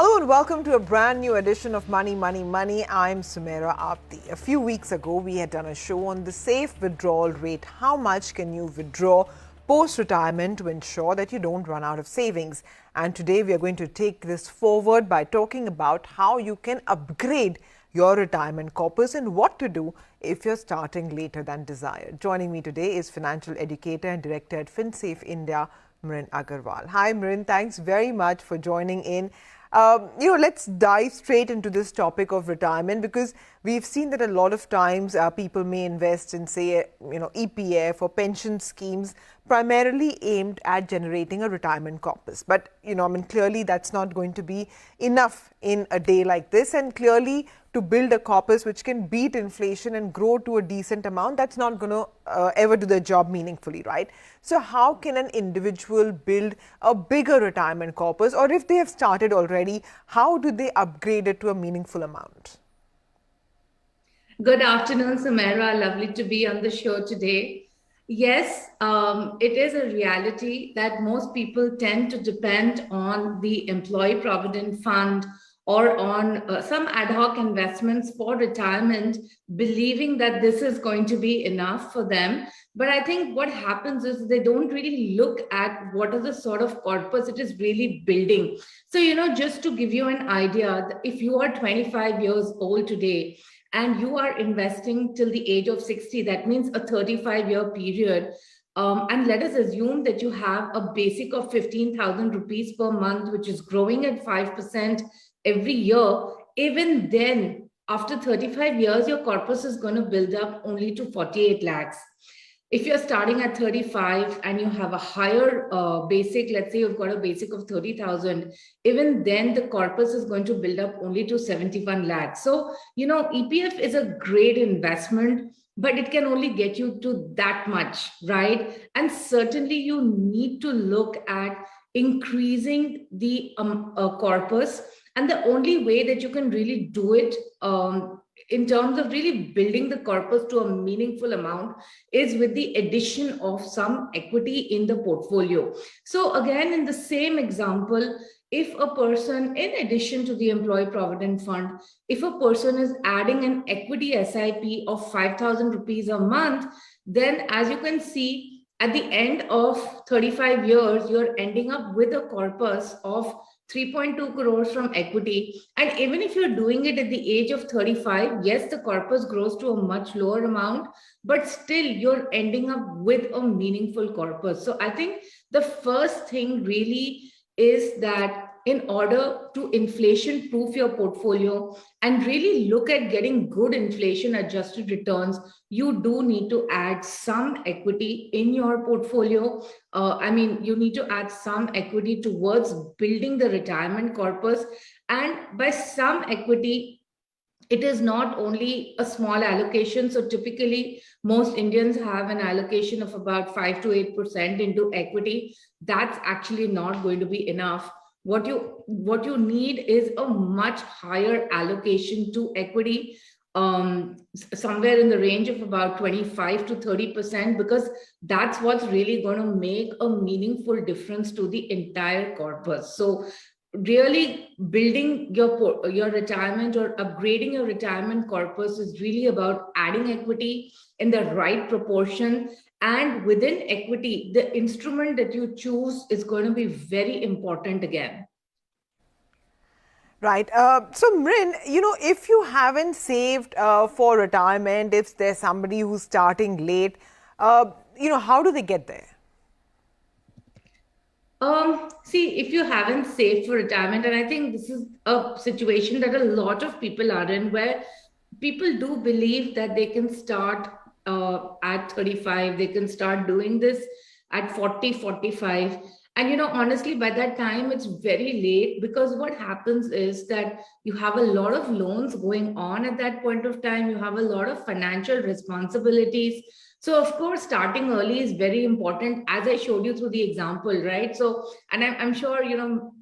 Hello and welcome to a brand new edition of Money, Money, Money. I'm Sumaira Apti. A few weeks ago, we had done a show on the safe withdrawal rate. How much can you withdraw post-retirement to ensure that you don't run out of savings? And today, we are going to take this forward by talking about how you can upgrade your retirement corpus and what to do if you're starting later than desired. Joining me today is financial educator and director at FinSafe India, Mrin Agarwal. Hi, Mrin. Thanks very much for joining in. Let's dive straight into this topic of retirement, because we've seen that a lot of times people may invest in, say, EPF or pension schemes primarily aimed at generating a retirement corpus. But, clearly that's not going to be enough in a day like this. And clearly, to build a corpus which can beat inflation and grow to a decent amount, that's not going to ever do the job meaningfully, right? So how can an individual build a bigger retirement corpus, or if they have started already, how do they upgrade it to a meaningful amount? Good afternoon, Sumaira. Lovely to be on the show today. Yes, it is a reality that most people tend to depend on the employee provident fund or on some ad hoc investments for retirement, believing that this is going to be enough for them. But I think what happens is they don't really look at what are the sort of corpus it is really building. So, just to give you an idea, if you are 25 years old today, and you are investing till the age of 60, that means a 35-year period. And let us assume that you have a basic of 15,000 rupees per month, which is growing at 5% every year. Even then, after 35 years, your corpus is going to build up only to 48 lakhs. If you're starting at 35 and you have a higher basic, let's say you've got a basic of 30,000, even then the corpus is going to build up only to 71 lakhs. So, EPF is a great investment, but it can only get you to that much, right? And certainly you need to look at increasing the corpus. And the only way that you can really do it in terms of really building the corpus to a meaningful amount is with the addition of some equity in the portfolio. So again, in the same example, if a person, in addition to the employee provident fund, if a person is adding an equity SIP of 5,000 rupees a month, then as you can see, at the end of 35 years, you're ending up with a corpus of 3.2 crores from equity. And even if you're doing it at the age of 35, yes, the corpus grows to a much lower amount, but still you're ending up with a meaningful corpus. So I think the first thing really is that in order to inflation proof your portfolio and really look at getting good inflation adjusted returns, you do need to add some equity in your portfolio. You need to add some equity towards building the retirement corpus. And by some equity, it is not only a small allocation. So typically, most Indians have an allocation of about 5 to 8% into equity. That's actually not going to be enough. What you need is a much higher allocation to equity, somewhere in the range of about 25 to 30%, because that's what's really going to make a meaningful difference to the entire corpus. So really building your retirement or upgrading your retirement corpus is really about adding equity in the right proportion. And within equity, the instrument that you choose is going to be very important again. Right. So, Mrin, if you haven't saved for retirement, if there's somebody who's starting late, how do they get there? See, if you haven't saved for retirement, and I think this is a situation that a lot of people are in, where people do believe that they can start at 35, they can start doing this at 40, 45. And, honestly, by that time, it's very late, because what happens is that you have a lot of loans going on at that point of time. You have a lot of financial responsibilities. So, of course, starting early is very important, as I showed you through the example, right? So, and I'm sure,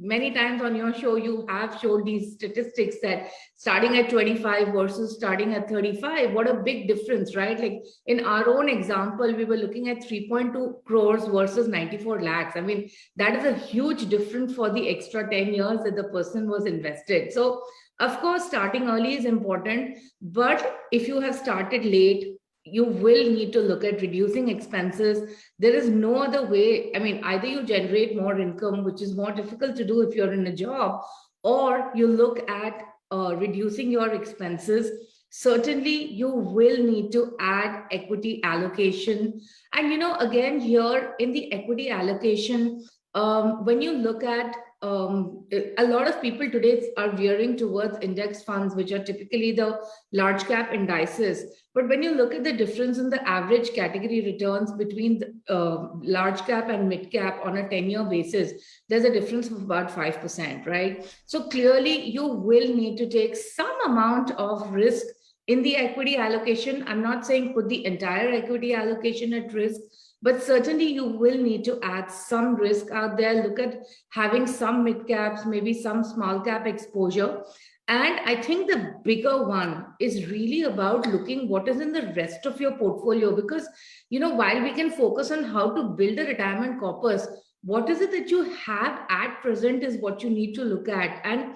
many times on your show, you have showed these statistics that starting at 25 versus starting at 35, what a big difference, right? Like in our own example, we were looking at 3.2 crores versus 94 lakhs. I mean, that is a huge difference for the extra 10 years that the person was invested. So, of course, starting early is important, but if you have started late, you will need to look at reducing expenses. There is no other way. I mean, either you generate more income, which is more difficult to do if you're in a job, or you look at reducing your expenses. Certainly, you will need to add equity allocation. And, again, here in the equity allocation, when you look at a lot of people today are veering towards index funds, which are typically the large cap indices. But when you look at the difference in the average category returns between the, large cap and mid cap on a 10-year basis, there's a difference of about 5%, right? So clearly, you will need to take some amount of risk in the equity allocation. I'm not saying put the entire equity allocation at risk, but certainly you will need to add some risk out there. Look at having some mid caps, maybe some small cap exposure. And I think the bigger one is really about looking what is in the rest of your portfolio. Because, while we can focus on how to build a retirement corpus, what is it that you have at present is what you need to look at. And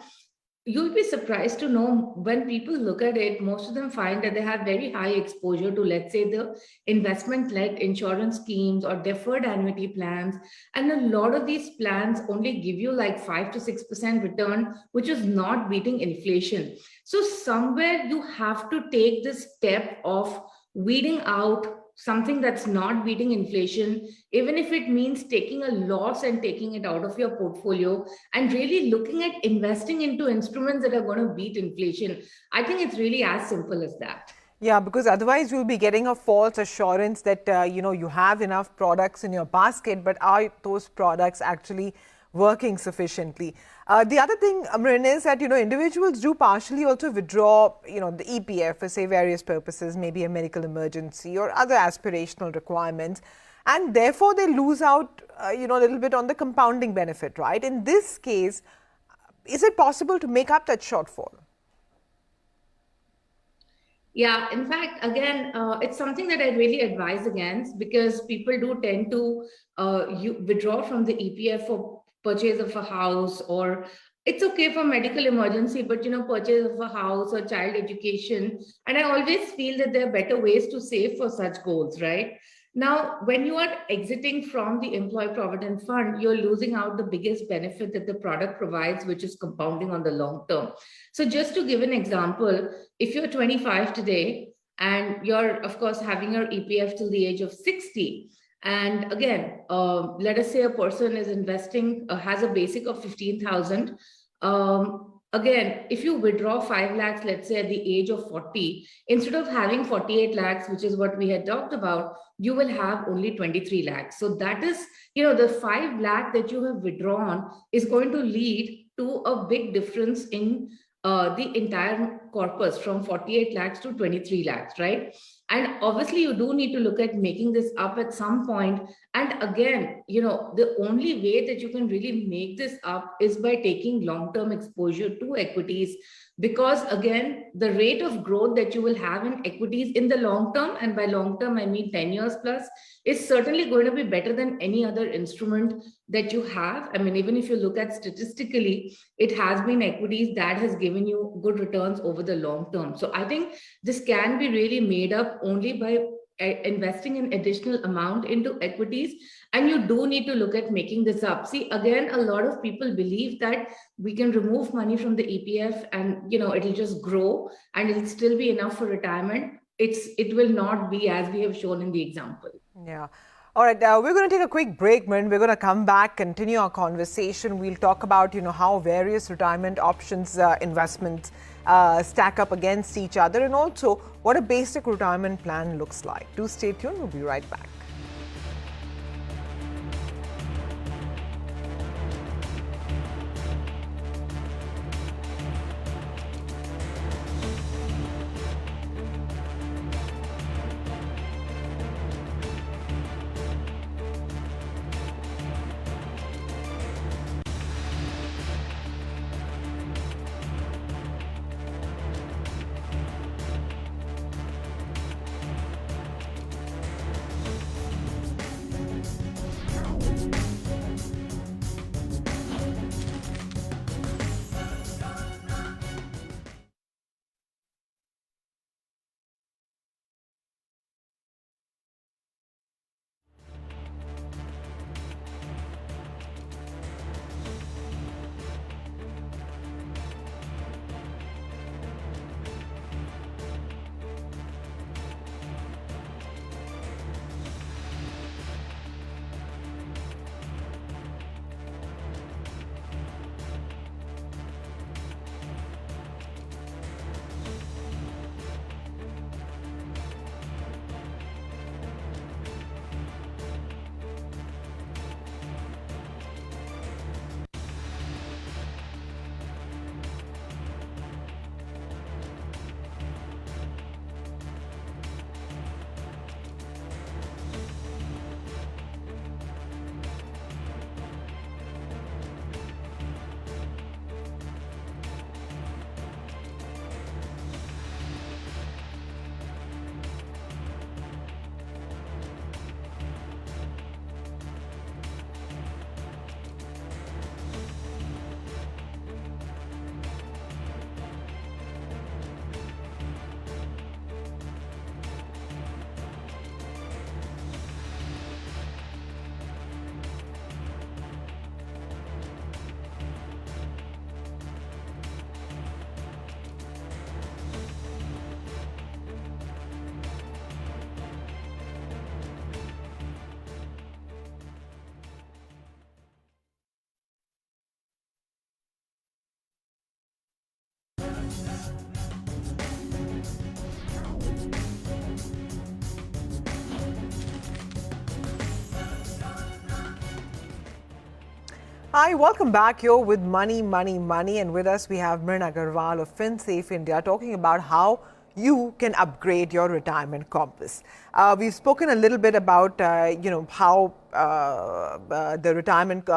you'll be surprised to know when people look at it, most of them find that they have very high exposure to, let's say, the investment led insurance schemes or deferred annuity plans. And a lot of these plans only give you like 5 to 6% return, which is not beating inflation. So, somewhere you have to take this step of weeding out something that's not beating inflation, even if it means taking a loss and taking it out of your portfolio and really looking at investing into instruments that are going to beat inflation. I think it's really as simple as that. Yeah, because otherwise you'll be getting a false assurance that, you have enough products in your basket, but are those products actually working sufficiently? The other thing, Amrin, is that, individuals do partially also withdraw, the EPF for, say, various purposes, maybe a medical emergency or other aspirational requirements. And therefore, they lose out, a little bit on the compounding benefit, right? In this case, is it possible to make up that shortfall? Yeah, in fact, again, it's something that I really advise against, because people do tend to withdraw from the EPF for purchase of a house, or it's okay for medical emergency, but purchase of a house or child education. And I always feel that there are better ways to save for such goals, right? Now, when you are exiting from the employee provident fund, you're losing out the biggest benefit that the product provides, which is compounding on the long term. So, just to give an example, if you're 25 today and you're, of course, having your EPF till the age of 60, and again, let us say a person is investing, has a basic of 15,000. Again, if you withdraw 5 lakhs, let's say at the age of 40, instead of having 48 lakhs, which is what we had talked about, you will have only 23 lakhs. So that is, the 5 lakh that you have withdrawn is going to lead to a big difference in the entire corpus from 48 lakhs to 23 lakhs, right? And obviously, you do need to look at making this up at some point. And again, the only way that you can really make this up is by taking long-term exposure to equities. Because again, the rate of growth that you will have in equities in the long term, and by long term, I mean 10 years plus, is certainly going to be better than any other instrument that you have. I mean, even if you look at statistically, it has been equities that has given you good returns over the long term. So I think this can be really made up only by investing an additional amount into equities. And you do need to look at making this up. See, again, a lot of people believe that we can remove money from the EPF and it'll just grow and it'll still be enough for retirement. It will not be as we have shown in the example. Yeah. All right, we're going to take a quick break, Min. We're going to come back, continue our conversation. We'll talk about, how various retirement options, investments stack up against each other, and also what a basic retirement plan looks like. Do stay tuned. We'll be right back. Hi, welcome back here with Money, Money, Money. And with us, we have Mrin Agarwal of FinSafe India talking about how you can upgrade your retirement corpus. We've spoken a little bit about, how the retirement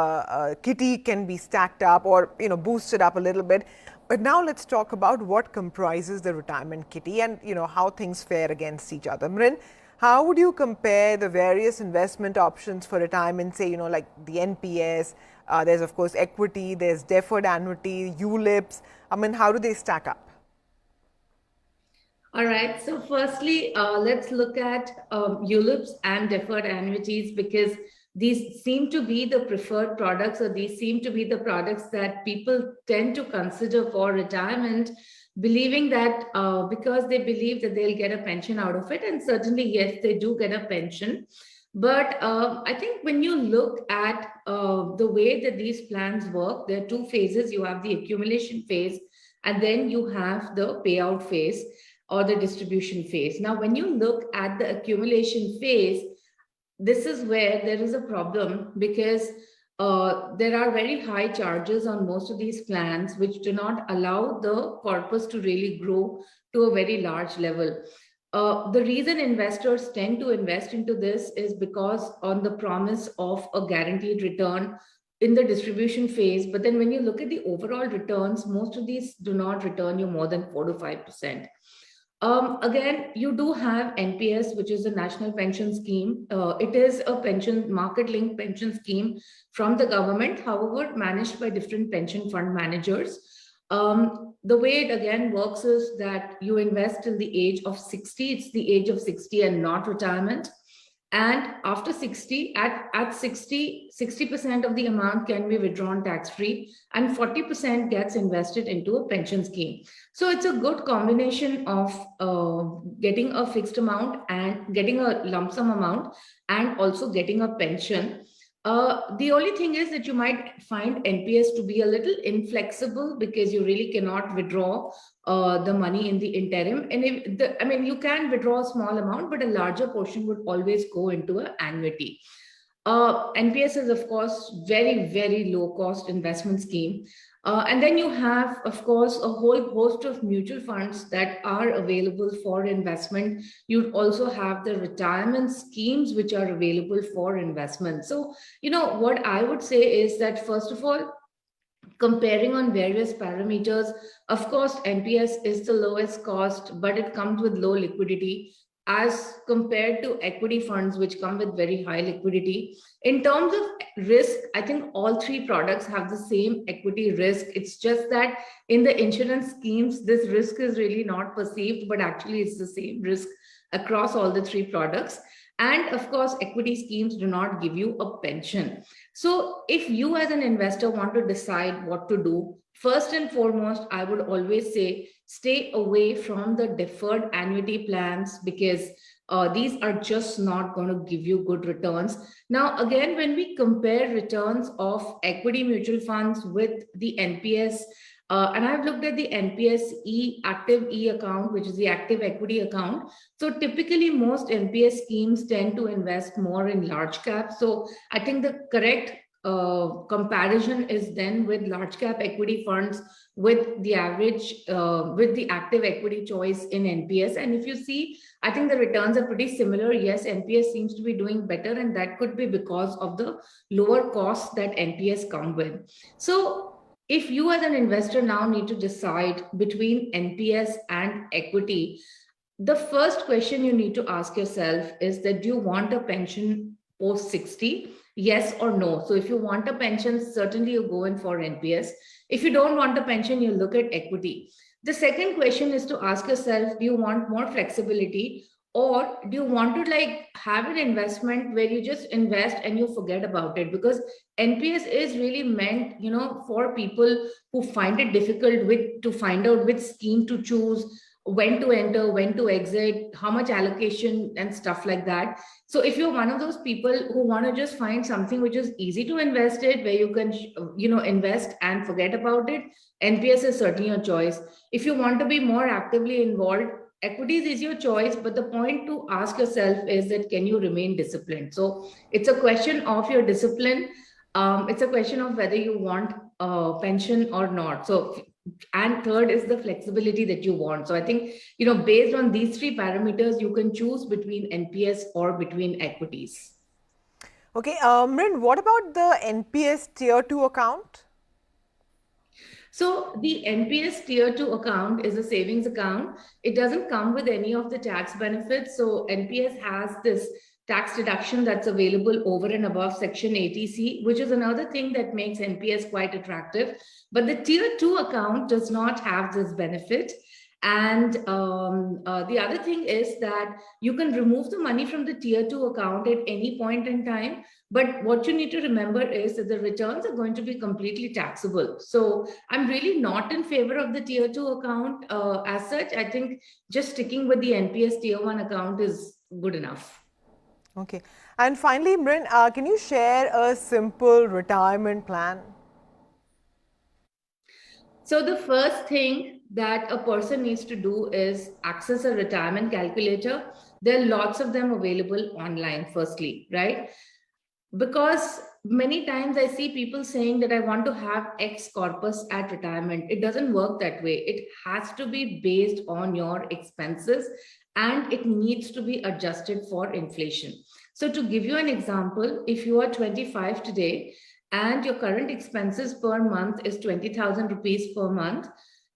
kitty can be stacked up or, boosted up a little bit. But now let's talk about what comprises the retirement kitty and, how things fare against each other. Mrin, how would you compare the various investment options for retirement, say, like the NPS? There's, of course, equity, there's deferred annuity, ULIPs. I mean, how do they stack up? All right. So, firstly, let's look at ULIPs and deferred annuities because these seem to be the preferred products, or these seem to be the products that people tend to consider for retirement, believing that because they believe that they'll get a pension out of it. And certainly, yes, they do get a pension. But I think when you look at the way that these plans work, there are two phases. You have the accumulation phase, and then you have the payout phase or the distribution phase. Now, when you look at the accumulation phase, this is where there is a problem because there are very high charges on most of these plans, which do not allow the corpus to really grow to a very large level. The reason investors tend to invest into this is because on the promise of a guaranteed return in the distribution phase. But then when you look at the overall returns, most of these do not return you more than 4 to 5%. Again, you do have NPS, which is the National Pension Scheme. It is a pension market-linked pension scheme from the government, however, managed by different pension fund managers. The way it again works is that you invest till the age of 60. It's the age of 60 and not retirement. And after 60, at 60, 60% of the amount can be withdrawn tax-free and 40% gets invested into a pension scheme. So it's a good combination of getting a fixed amount and getting a lump sum amount and also getting a pension. The only thing is that you might find NPS to be a little inflexible because you really cannot withdraw the money in the interim. And you can withdraw a small amount, but a larger portion would always go into an annuity. NPS is, of course, very, very low cost investment scheme. And then you have, of course, a whole host of mutual funds that are available for investment. You'd also have the retirement schemes which are available for investment. So, what I would say is that, first of all, comparing on various parameters, of course, NPS is the lowest cost, but it comes with low liquidity as compared to equity funds, which come with very high liquidity. In terms of risk, I think all three products have the same equity risk. It's just that in the insurance schemes, this risk is really not perceived, but actually it's the same risk across all the three products. And of course, equity schemes do not give you a pension. So if you as an investor want to decide what to do, first and foremost, I would always say stay away from the deferred annuity plans because these are just not going to give you good returns. Now, again, when we compare returns of equity mutual funds with the NPS, and I've looked at the NPS active E account, which is the active equity account. So typically most NPS schemes tend to invest more in large caps. So I think the correct comparison is then with large cap equity funds with the average, with the active equity choice in NPS. And if you see, I think the returns are pretty similar. Yes, NPS seems to be doing better, and that could be because of the lower costs that NPS come with. So if you as an investor now need to decide between NPS and equity, the first question you need to ask yourself is that do you want a pension post 60? Yes or no. So if you want a pension, certainly you go in for NPS. If you don't want a pension, you look at equity. The second question is to ask yourself, do you want more flexibility, or do you want to have an investment where you just invest and you forget about it? Because NPS is really meant, for people who find it difficult to find out which scheme to choose, when to enter, when to exit, how much allocation and stuff like that. So if you're one of those people who want to just find something which is easy to invest in, where you can, invest and forget about it, NPS is certainly a choice. If you want to be more actively involved, equities is your choice, but the point to ask yourself is that can you remain disciplined? So it's a question of your discipline. It's a question of whether you want a pension or not. So, and third is the flexibility that you want. So I think, based on these three parameters, you can choose between NPS or between equities. Okay, Mrin, what about the NPS Tier 2 account? So the NPS Tier 2 account is a savings account. It doesn't come with any of the tax benefits. So NPS has this tax deduction that's available over and above Section 80C, which is another thing that makes NPS quite attractive. But the Tier 2 account does not have this benefit. And the other thing is that you can remove the money from the Tier 2 account at any point in time. But what you need to remember is that the returns are going to be completely taxable. So I'm really not in favor of the Tier 2 account as such. I think just sticking with the NPS Tier 1 account is good enough. Okay. And finally, Mrin, can you share a simple retirement plan? So the first thing that a person needs to do is access a retirement calculator. There are lots of them available online, firstly, right? Because many times I see people saying that I want to have X corpus at retirement. It doesn't work that way. It has to be based on your expenses and it needs to be adjusted for inflation. So to give you an example, if you are 25 today and your current expenses per month is 20,000 rupees per month,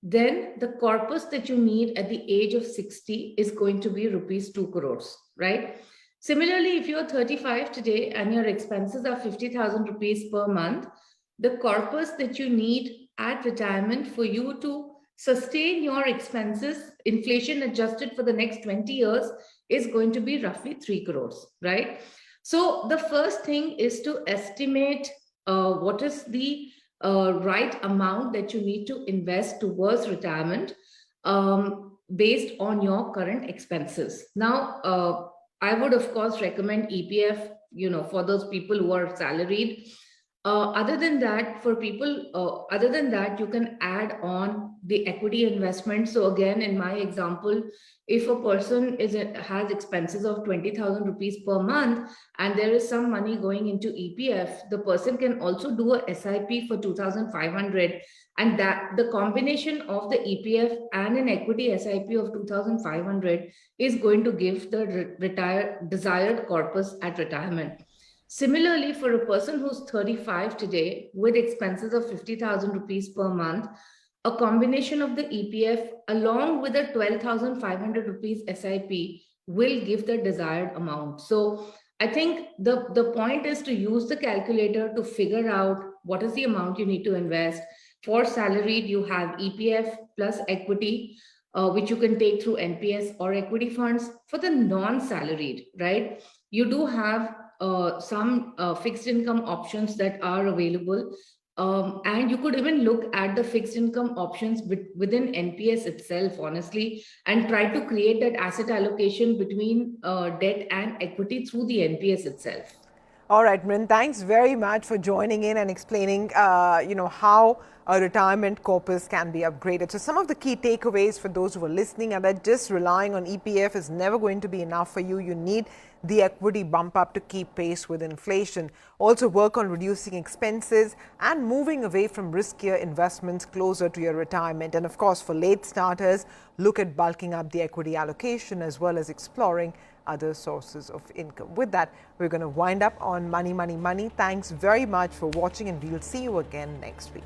then the corpus that you need at the age of 60 is going to be rupees 2 crores, right? Similarly, if you're 35 today and your expenses are 50,000 rupees per month, the corpus that you need at retirement for you to sustain your expenses, inflation adjusted for the next 20 years, is going to be roughly 3 crores, right? So the first thing is to estimate what is the right amount that you need to invest towards retirement based on your current expenses. Now, I would, of course, recommend EPF, for those people who are salaried. Other than that, you can add on the equity investment. So again, in my example, if a person has expenses of 20,000 rupees per month and there is some money going into EPF, the person can also do a SIP for 2,500, and that the combination of the EPF and an equity SIP of 2,500 is going to give the desired corpus at retirement. Similarly, for a person who's 35 today with expenses of 50,000 rupees per month, a combination of the EPF along with a 12,500 rupees SIP will give the desired amount. So I think the point is to use the calculator to figure out what is the amount you need to invest. For salaried, you have EPF plus equity, which you can take through NPS or equity funds. For the non-salaried, right, you do have some fixed income options that are available. And you could even look at the fixed income options within NPS itself, honestly, and try to create that asset allocation between debt and equity through the NPS itself. All right, Mrin, thanks very much for joining in and explaining, how a retirement corpus can be upgraded. So some of the key takeaways for those who are listening are that just relying on EPF is never going to be enough for you. You need the equity bump up to keep pace with inflation. Also work on reducing expenses and moving away from riskier investments closer to your retirement. And of course, for late starters, look at bulking up the equity allocation as well as exploring other sources of income. With that, we're going to wind up on Money, Money, Money. Thanks very much for watching and we'll see you again next week.